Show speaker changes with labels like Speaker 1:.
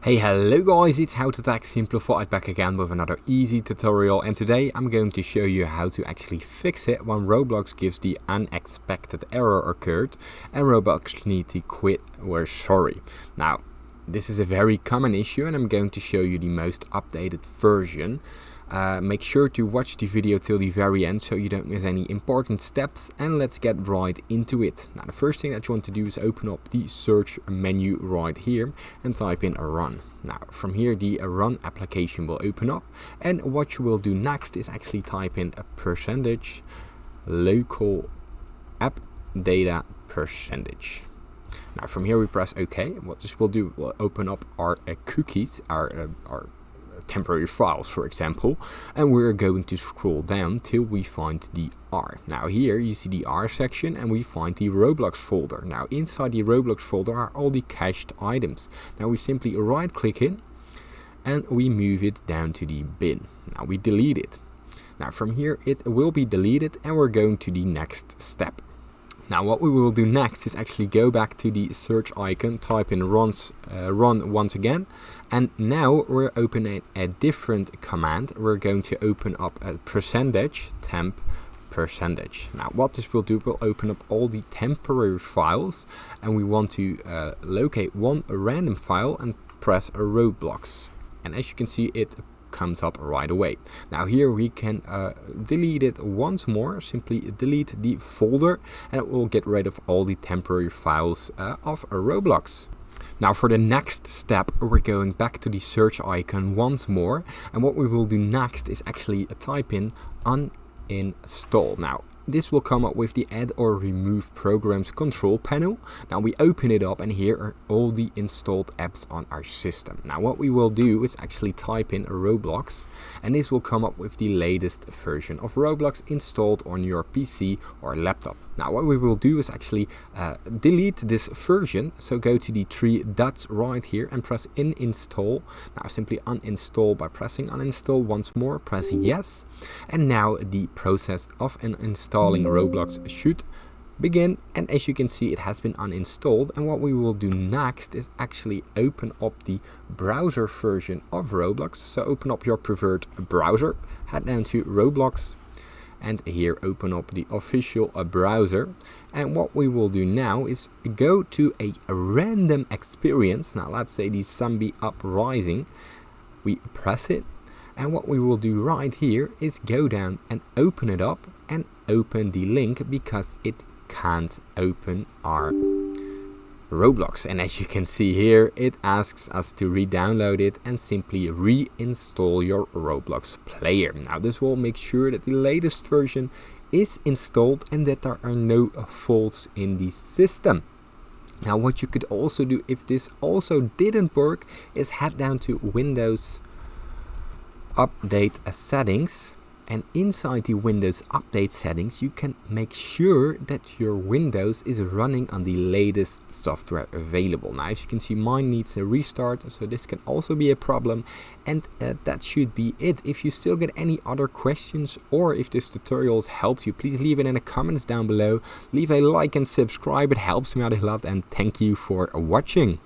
Speaker 1: Hey, hello guys, it's How to Tech Simplified back again with another easy tutorial, and today I'm going to show you how to actually fix it when Roblox gives the unexpected error occurred and Roblox need to quit, we're sorry. Now, this is a very common issue and I'm going to show you the most updated version. Make sure to watch the video till the very end so you don't miss any important steps, and let's get right into it. Now the first thing that you want to do is open up the search menu right here and type in run. Now from here the run application will open up, and what you will do next is actually type in a percentage local app data percentage. Now from here we press OK. What this will do will open up our cookies, our temporary files, for example, and we're going to scroll down till we find the R. Now here you see the R section and we find the Roblox folder. Now inside the Roblox folder are all the cached items. Now we simply right click in and we move it down to the bin. Now we delete it. Now from here it will be deleted and we're going to the next step. Now what we will do next is actually go back to the search icon, type in run once again, and now we're opening a different command. We're going to open up a percentage temp percentage. Now what this will do will open up all the temporary files, and we want to locate one random file and press a Roblox, and as you can see it comes up right away. Now here we can delete it once more. Simply delete the folder and it will get rid of all the temporary files of Roblox. Now for the next step we're going back to the search icon once more, and what we will do next is actually type in uninstall. Now this will come up with the add or remove programs control panel. Now we open it up and here are all the installed apps on our system. Now what we will do is actually type in Roblox, and this will come up with the latest version of Roblox installed on your PC or laptop. Now what we will do is actually delete this version, so go to the three dots right here and press uninstall. Now simply uninstall by pressing uninstall once more, press yes, and now the process of installing Roblox should begin, and as you can see it has been uninstalled. And what we will do next is actually open up the browser version of Roblox. So open up your preferred browser, head down to Roblox, and here open up the official browser, and what we will do now is go to a random experience. Now let's say the zombie uprising, we press it, and what we will do right here is go down and open it up and open the link because it can't open our Roblox. And as you can see here it asks us to re-download it and simply reinstall your Roblox player. Now this will make sure that the latest version is installed and that there are no faults in the system. Now what you could also do if this also didn't work is head down to Windows Update Settings, and inside the Windows Update settings you can make sure that your Windows is running on the latest software available. Now as you can see mine needs a restart, so this can also be a problem, and that should be it. If you still get any other questions or if this tutorial has helped you, please leave it in the comments down below. Leave a like and subscribe, it helps me out a lot, and thank you for watching.